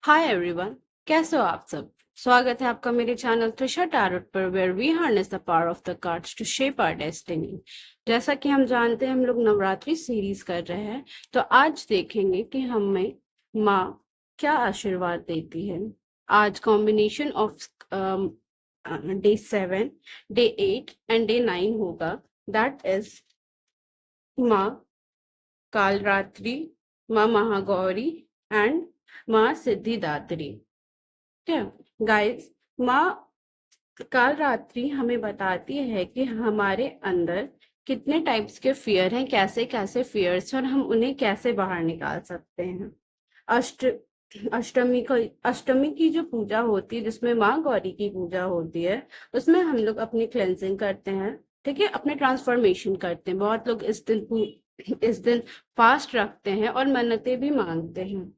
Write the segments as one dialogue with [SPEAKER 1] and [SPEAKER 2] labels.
[SPEAKER 1] Hi everyone, कैसे हो आप सब। स्वागत है आपका मेरे चैनल त्रिशा टैरोट पर, where we harness the power of the cards to shape our destiny. जैसा कि हम जानते हैं, हम लोग नवरात्रि सीरीज कर रहे हैं। तो आज देखेंगे कि हमें माँ क्या आशीर्वाद देती है। आज combination of day 7, day 8 and day 9 होगा। दैट इज माँ कालरात्रि, माँ महागौरी एंड माँ सिद्धिदात्री। ठीक है गाइस, माँ काल रात्रि हमें बताती है कि हमारे अंदर कितने टाइप्स के फियर हैं, कैसे कैसे फियर्स हैं और हम उन्हें कैसे बाहर निकाल सकते हैं। अष्ट अष्टमी को अष्टमी की जो पूजा होती है, जिसमें माँ गौरी की पूजा होती है, उसमें हम लोग अपनी क्लेंजिंग करते हैं। ठीक है, अपने ट्रांसफॉर्मेशन करते हैं। बहुत लोग इस दिन फास्ट रखते हैं और मन्नतें भी मांगते हैं।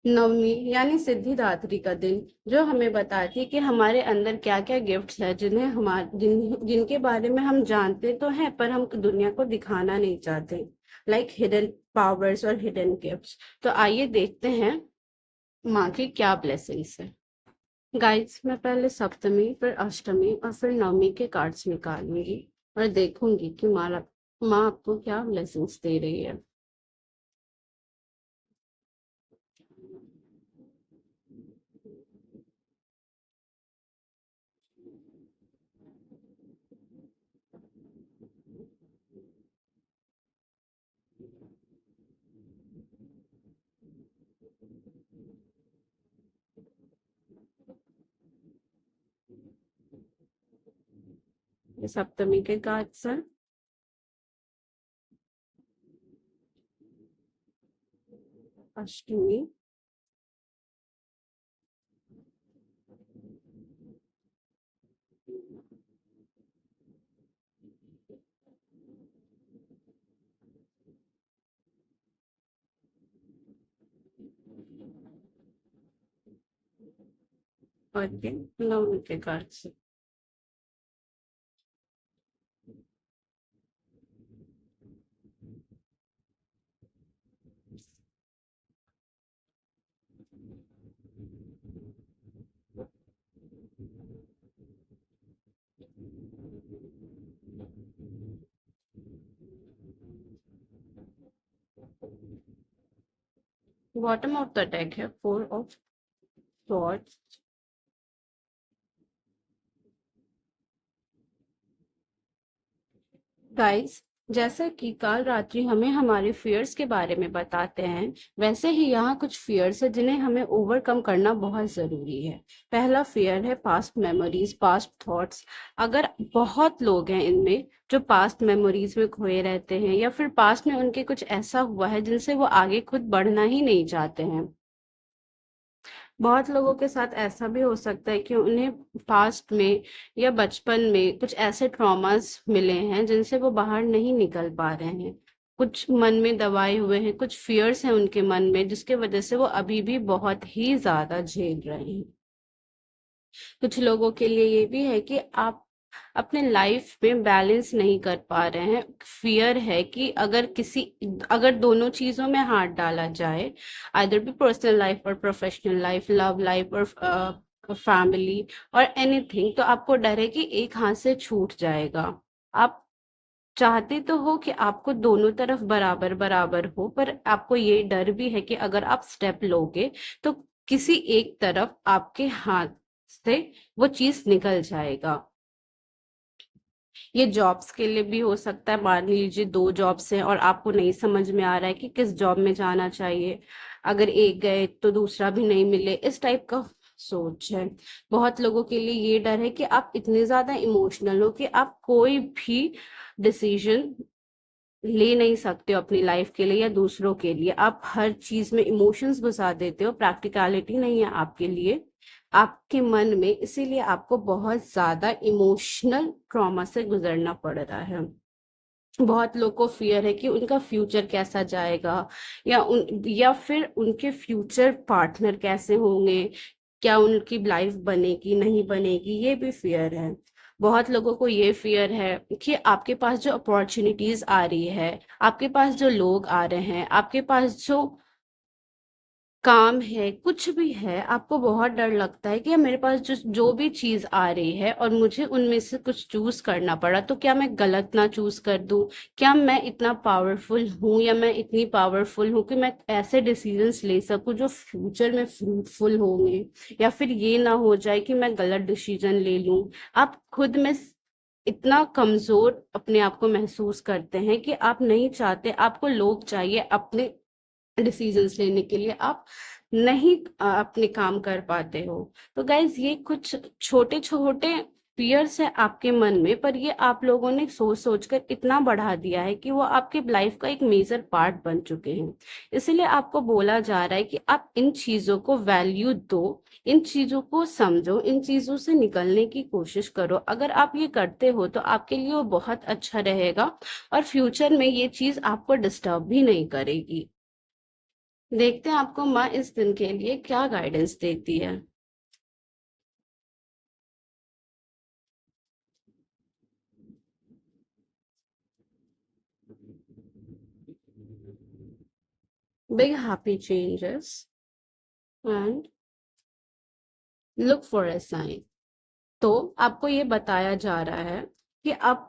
[SPEAKER 1] नवमी यानी सिद्धिदात्री का दिन, जो हमें बताती है कि हमारे अंदर क्या क्या गिफ्ट्स है, जिनके बारे में हम जानते तो हैं पर हम दुनिया को दिखाना नहीं चाहते। लाइक हिडन पावर्स और हिडन गिफ्ट्स। तो आइए देखते हैं माँ की क्या ब्लेसिंग्स है। गाइस, मैं पहले सप्तमी, फिर अष्टमी और फिर नवमी के कार्ड्स निकालूंगी और देखूंगी कि माँ आपको क्या ब्लेसिंग्स दे रही है। ये सप्तमी के कार्ड्स हैं। अष्टमी, और ये नवमी के cards. Bottom of the deck है 4 ऑफ स्वॉर्ड्स। गाइस, जैसा कि काल रात्रि हमें हमारे फियर्स के बारे में बताते हैं, वैसे ही यहाँ कुछ फियर्स है जिन्हें हमें ओवरकम करना बहुत जरूरी है। पहला फियर है पास्ट मेमोरीज, पास्ट थॉट्स। अगर बहुत लोग हैं इनमें जो पास्ट मेमोरीज में खोए रहते हैं, या फिर पास्ट में उनके कुछ ऐसा हुआ है जिनसे वो आगे खुद बढ़ना ही नहीं चाहते हैं। बहुत लोगों के साथ ऐसा भी हो सकता है कि उन्हें पास्ट में या बचपन में कुछ ऐसे ट्रॉमास मिले हैं जिनसे वो बाहर नहीं निकल पा रहे हैं। कुछ मन में दबाए हुए हैं, कुछ फियर्स हैं उनके मन में, जिसके वजह से वो अभी भी बहुत ही ज्यादा झेल रहे हैं। कुछ लोगों के लिए ये भी है कि आप अपने लाइफ में बैलेंस नहीं कर पा रहे हैं। फियर है कि अगर दोनों चीजों में हाथ डाला जाए, आइदर भी पर्सनल लाइफ और प्रोफेशनल लाइफ, लव लाइफ और फैमिली और एनीथिंग, तो आपको डर है कि एक हाथ से छूट जाएगा। आप चाहते तो हो कि आपको दोनों तरफ बराबर बराबर हो, पर आपको ये डर भी है कि अगर आप स्टेप लोगे तो किसी एक तरफ आपके हाथ से वो चीज निकल जाएगा। ये जॉब्स के लिए भी हो सकता है। मान लीजिए 2 जॉब्स हैं और आपको नहीं समझ में आ रहा है कि किस जॉब में जाना चाहिए। अगर एक गए तो दूसरा भी नहीं मिले, इस टाइप का सोच है। बहुत लोगों के लिए ये डर है कि आप इतने ज्यादा इमोशनल हो कि आप कोई भी डिसीजन ले नहीं सकते हो अपनी लाइफ के लिए या दूसरों के लिए। आप हर चीज में इमोशंस घुसा देते हो, प्रैक्टिकलिटी नहीं है आपके लिए, आपके मन में। इसीलिए आपको बहुत ज्यादा इमोशनल ट्रॉमा से गुजरना पड़ रहा है। बहुत लोग को फियर है कि उनका फ्यूचर कैसा जाएगा, या फिर उनके फ्यूचर पार्टनर कैसे होंगे, क्या उनकी लाइफ बनेगी नहीं बनेगी, ये भी फियर है। बहुत लोगों को ये फियर है कि आपके पास जो अपॉर्चुनिटीज आ रही है, आपके पास जो लोग आ रहे हैं, आपके पास जो काम है, कुछ भी है, आपको बहुत डर लगता है कि यार मेरे पास जो जो भी चीज़ आ रही है और मुझे उनमें से कुछ चूज़ करना पड़ा, तो क्या मैं गलत ना चूज़ कर दूँ? क्या मैं इतना पावरफुल हूँ या मैं इतनी पावरफुल हूँ कि मैं ऐसे डिसीजंस ले सकूँ जो फ्यूचर में फ्रूटफुल होंगे? या फिर ये ना हो जाए कि मैं गलत डिसीजन ले लूँ? आप खुद में इतना कमज़ोर अपने आप को महसूस करते हैं कि आप नहीं चाहते, आपको लोग चाहिए अपने डिसीजंस लेने के लिए, आप नहीं अपने काम कर पाते हो। तो गाइज ये कुछ छोटे छोटे फियर्स है आपके मन में, पर ये आप लोगों ने सोच सोच कर इतना बढ़ा दिया है कि वो आपके लाइफ का एक मेजर पार्ट बन चुके हैं। इसलिए आपको बोला जा रहा है कि आप इन चीजों को वैल्यू दो, इन चीजों को समझो, इन चीजों से निकलने की कोशिश करो। अगर आप ये करते हो तो आपके लिए वो बहुत अच्छा रहेगा और फ्यूचर में ये चीज आपको डिस्टर्ब भी नहीं करेगी। देखते हैं आपको माँ इस दिन के लिए क्या गाइडेंस देती है। Big happy changes and look for a sign. तो आपको ये बताया जा रहा है कि आप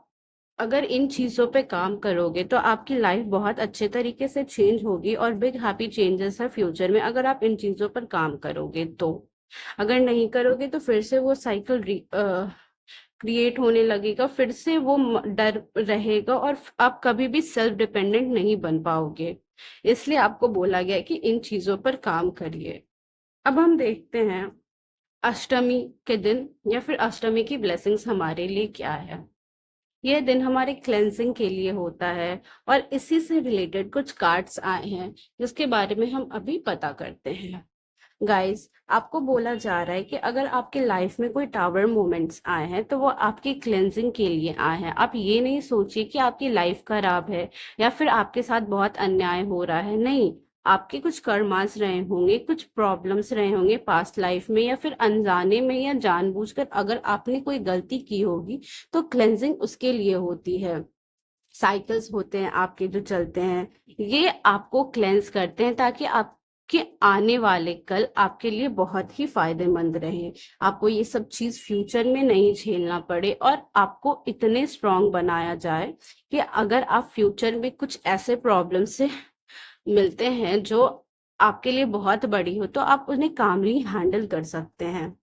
[SPEAKER 1] अगर इन चीजों पे काम करोगे तो आपकी लाइफ बहुत अच्छे तरीके से चेंज होगी और बिग हैप्पी चेंजेस है फ्यूचर में, अगर आप इन चीजों पर काम करोगे तो। अगर नहीं करोगे तो फिर से वो साइकिल क्रिएट होने लगेगा, फिर से वो डर रहेगा और आप कभी भी सेल्फ डिपेंडेंट नहीं बन पाओगे। इसलिए आपको बोला गया है कि इन चीजों पर काम करिए। अब हम देखते हैं अष्टमी के दिन या फिर अष्टमी की ब्लेसिंग्स हमारे लिए क्या है। यह दिन हमारे क्लेंजिंग के लिए होता है और इसी से रिलेटेड कुछ कार्ड्स आए हैं जिसके बारे में हम अभी पता करते हैं। गाइस, आपको बोला जा रहा है कि अगर आपके लाइफ में कोई टावर मोमेंट्स आए हैं तो वो आपकी क्लेंजिंग के लिए आए हैं। आप ये नहीं सोचिए कि आपकी लाइफ खराब है या फिर आपके साथ बहुत अन्याय हो रहा है, नहीं। आपके कुछ कर्मास रहे होंगे, कुछ प्रॉब्लम्स रहे होंगे पास्ट लाइफ में, या फिर अनजाने में या जानबूझकर अगर आपने कोई गलती की होगी तो क्लेंजिंग उसके लिए होती है। साइकिल्स होते हैं आपके जो चलते हैं, ये आपको क्लेंस करते हैं ताकि आपके आने वाले कल आपके लिए बहुत ही फायदेमंद रहे। आपको ये सब चीज फ्यूचर में नहीं झेलना पड़े और आपको इतने स्ट्रांग बनाया जाए कि अगर आप फ्यूचर में कुछ ऐसे प्रॉब्लम से मिलते हैं जो आपके लिए बहुत बड़ी हो तो आप उन्हें कामली हैंडल कर सकते हैं।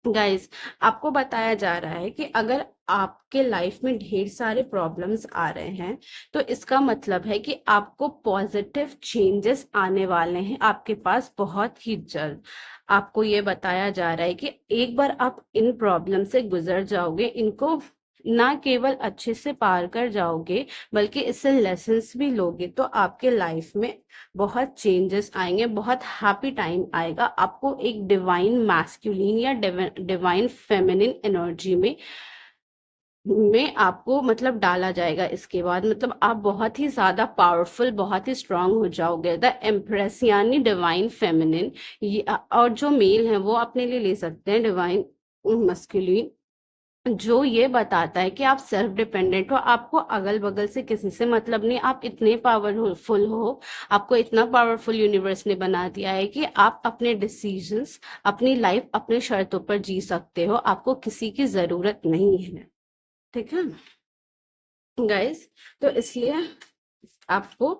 [SPEAKER 1] गाइस, आपको बताया जा रहा है कि अगर आपके लाइफ में ढेर सारे प्रॉब्लम्स आ रहे हैं तो इसका मतलब है कि आपको पॉजिटिव चेंजेस आने वाले हैं आपके पास बहुत ही जल्द। आपको ये बताया जा रहा है कि एक बार आप इन प्रॉब्लम से गुजर जाओगे, इनको ना केवल अच्छे से पार कर जाओगे बल्कि इससे लेसन्स भी लोगे, तो आपके लाइफ में बहुत चेंजेस आएंगे, बहुत हैप्पी टाइम आएगा। आपको एक डिवाइन मैस्कुलिन या डिवाइन फेमिनिन एनर्जी में आपको मतलब डाला जाएगा। इसके बाद मतलब आप बहुत ही ज्यादा पावरफुल, बहुत ही स्ट्रांग हो जाओगे। द एम्प्रेस यानी डिवाइन फेमिनिन, और जो मेल है वो अपने लिए ले सकते हैं डिवाइन मस्कुलिन, जो ये बताता है कि आप सेल्फ डिपेंडेंट हो, आपको अगल बगल से किसी से मतलब नहीं, आप इतने पावरफुल हो। आपको इतना पावरफुल यूनिवर्स ने बना दिया है कि आप अपने डिसीजंस, अपनी लाइफ अपने शर्तों पर जी सकते हो, आपको किसी की जरूरत नहीं है। ठीक है गाइस, तो इसलिए आपको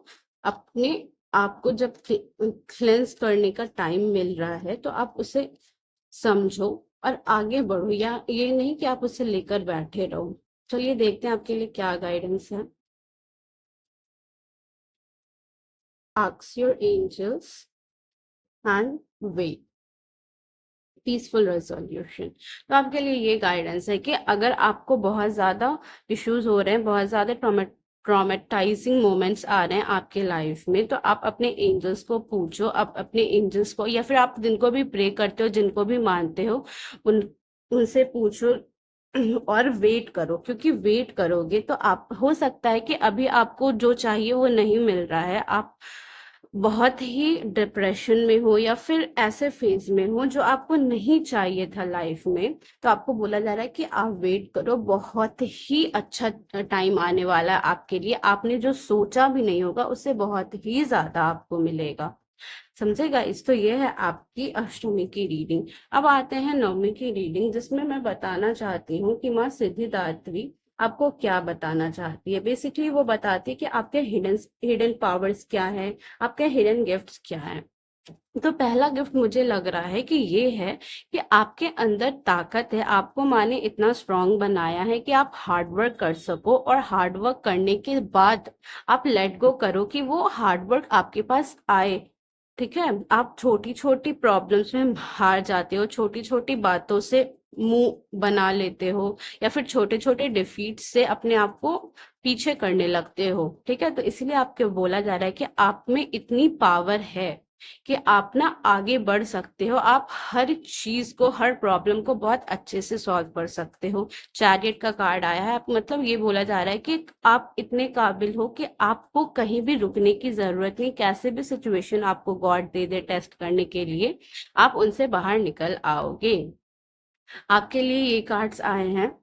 [SPEAKER 1] अपने आपको जब क्लेंस करने का टाइम मिल रहा है तो आप उसे समझो और आगे बढ़ो, या ये नहीं कि आप उसे लेकर बैठे रहो। चलिए देखते हैं आपके लिए क्या गाइडेंस है। Ask your angels and wait peaceful resolution. तो आपके लिए ये गाइडेंस है कि अगर आपको बहुत ज्यादा इश्यूज हो रहे हैं, बहुत ज्यादा ट्रॉमेटाइजिंग मोमेंट्स आ रहे हैं आपके लाइफ में, तो आप अपने एंजल्स को पूछो, आप अपने एंजल्स को या फिर आप जिनको भी प्रे करते हो, जिनको भी मानते हो, उन उनसे पूछो और वेट करो। क्योंकि वेट करोगे तो आप, हो सकता है कि अभी आपको जो चाहिए वो नहीं मिल रहा है, आप बहुत ही डिप्रेशन में हो या फिर ऐसे फेज में हो जो आपको नहीं चाहिए था लाइफ में, तो आपको बोला जा रहा है कि आप वेट करो, बहुत ही अच्छा टाइम आने वाला है आपके लिए। आपने जो सोचा भी नहीं होगा उससे बहुत ही ज्यादा आपको मिलेगा। समझे गाइस? तो ये है आपकी अष्टमी की रीडिंग। अब आते हैं नवमी की रीडिंग, जिसमें मैं बताना चाहती हूँ कि माँ सिद्धिदात्री आपको क्या बताना चाहती है। बेसिकली वो बताती है कि आपके हिडन हिडन पावर्स क्या है, आपके हिडन गिफ्ट्स क्या है। तो पहला गिफ्ट मुझे लग रहा है कि ये है कि आपके अंदर ताकत है, आपको माँ ने इतना स्ट्रांग बनाया है कि आप हार्ड वर्क कर सको, और हार्ड वर्क करने के बाद आप लेट गो करो कि वो हार्ड वर्क आपके पास आए। ठीक है, आप छोटी छोटी प्रॉब्लम्स में हार जाते हो, छोटी छोटी बातों से मुंह बना लेते हो, या फिर छोटे छोटे डिफीट से अपने आप को पीछे करने लगते हो। ठीक है, तो इसलिए आपको बोला जा रहा है कि आप में इतनी पावर है कि आप ना आगे बढ़ सकते हो, आप हर चीज को, हर प्रॉब्लम को बहुत अच्छे से सॉल्व कर सकते हो। चैरियट का कार्ड आया है, मतलब ये बोला जा रहा है कि आप इतने काबिल हो कि आपको कहीं भी रुकने की जरूरत नहीं, कैसे भी सिचुएशन आपको गॉड दे दे टेस्ट करने के लिए, आप उनसे बाहर निकल आओगे। आपके लिए ये कार्ड्स आए हैं,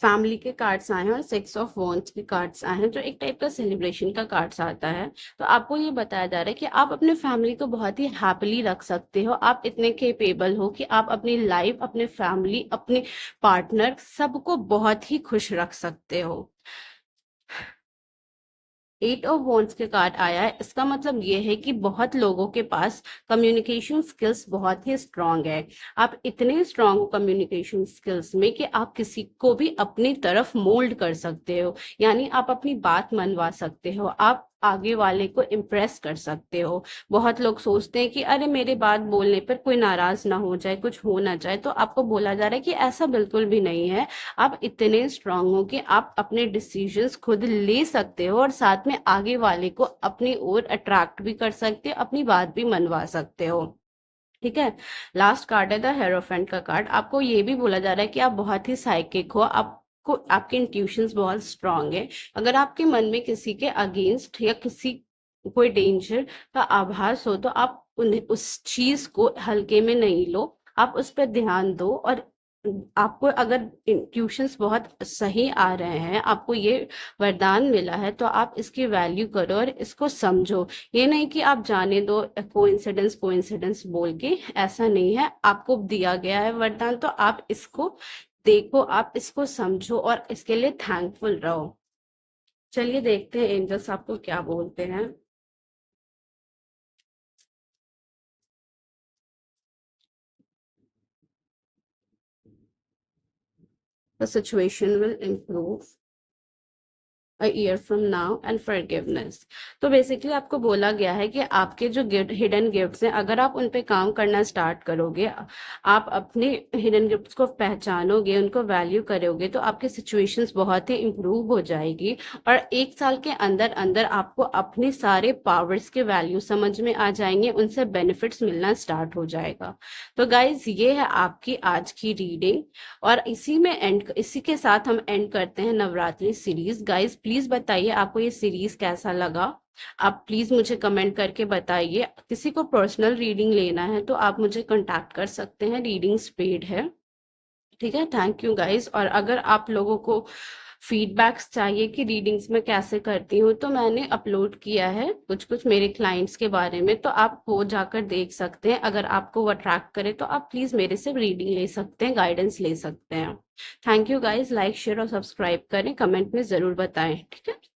[SPEAKER 1] फैमिली के कार्ड्स आए हैं और 6 ऑफ वॉन्ड्स के कार्ड्स आए हैं, जो एक टाइप का सेलिब्रेशन का कार्ड्स आता है। तो आपको ये बताया जा रहा है कि आप अपने फैमिली को बहुत ही हैप्पीली रख सकते हो, आप इतने केपेबल हो कि आप अपनी लाइफ, अपने फैमिली, अपने पार्टनर, सबको बहुत ही खुश रख सकते हो। 8 ऑफ वॉन्ड्स के कार्ड आया है, इसका मतलब ये है कि बहुत लोगों के पास कम्युनिकेशन स्किल्स बहुत ही स्ट्रांग है। आप इतने स्ट्रांग हो कम्युनिकेशन स्किल्स में कि आप किसी को भी अपनी तरफ मोल्ड कर सकते हो, यानी आप अपनी बात मनवा सकते हो, आप आगे वाले को इम्प्रेस कर सकते हो। बहुत लोग सोचते हैं कि अरे मेरे बात बोलने पर कोई नाराज ना हो जाए, कुछ हो ना जाए, तो आपको बोला जा रहा है कि ऐसा बिल्कुल भी नहीं है। आप इतने स्ट्रांग हो कि आप अपने डिसीजंस खुद ले सकते हो, और साथ में आगे वाले को अपनी ओर अट्रैक्ट भी कर सकते हो, अपनी बात भी मनवा सकते हो। ठीक है, लास्ट कार्ड है द हेरोफेंट का कार्ड। आपको ये भी बोला जा रहा है कि आप बहुत ही साइकिक हो, आपको आपके इंट्यूशंस बहुत स्ट्रांग है। अगर आपके मन में किसी के अगेंस्ट या किसी कोई डेंजर का आभास हो, तो आप उन्हें उस चीज को हल्के में नहीं लो, आप उस पर ध्यान दो। और आपको अगर इंट्यूशंस बहुत सही आ रहे हैं, आपको ये वरदान मिला है, तो आप इसकी वैल्यू करो और इसको समझो। ये नहीं कि आप जाने दो, कोइंसिडेंस कोइंसिडेंस बोल के, ऐसा नहीं है। आपको दिया गया है वरदान, तो आप इसको देखो, आप इसको समझो और इसके लिए थैंकफुल रहो। चलिए देखते हैं एंजल्स आपको क्या बोलते हैं। The situation will improve a year from now and forgiveness. तो बेसिकली आपको बोला गया है कि आपके जो हिडन गिफ्ट्स हैं, अगर आप उन पे काम करना स्टार्ट करोगे, आप अपने हिडन गिफ्ट्स को पहचानोगे, उनको वैल्यू करोगे, तो आपकी सिचुएशंस बहुत ही इम्प्रूव हो जाएगी। और 1 साल के अंदर अंदर आपको अपने सारे पावर्स के वैल्यू समझ में आ जाएंगे, उनसे बेनिफिट्स मिलना स्टार्ट हो जाएगा। तो गाइज ये है आपकी आज की रीडिंग, और इसी के साथ हम एंड करते हैं नवरात्रि सीरीज। गाइस प्लीज बताइए आपको ये सीरीज कैसा लगा, आप प्लीज मुझे कमेंट करके बताइए। किसी को पर्सनल रीडिंग लेना है तो आप मुझे कांटेक्ट कर सकते हैं, रीडिंग्स पेड है। ठीक है, थैंक यू गाइस। और अगर आप लोगों को फीडबैक्स चाहिए कि रीडिंग्स में कैसे करती हूँ, तो मैंने अपलोड किया है कुछ कुछ मेरे क्लाइंट्स के बारे में, तो आप वो जाकर देख सकते हैं। अगर आपको वो अट्रैक्ट करे तो आप प्लीज मेरे से रीडिंग ले सकते हैं, गाइडेंस ले सकते हैं। Thank you guys, like share और सब्सक्राइब करें, कमेंट में जरूर बताएं। ठीक है।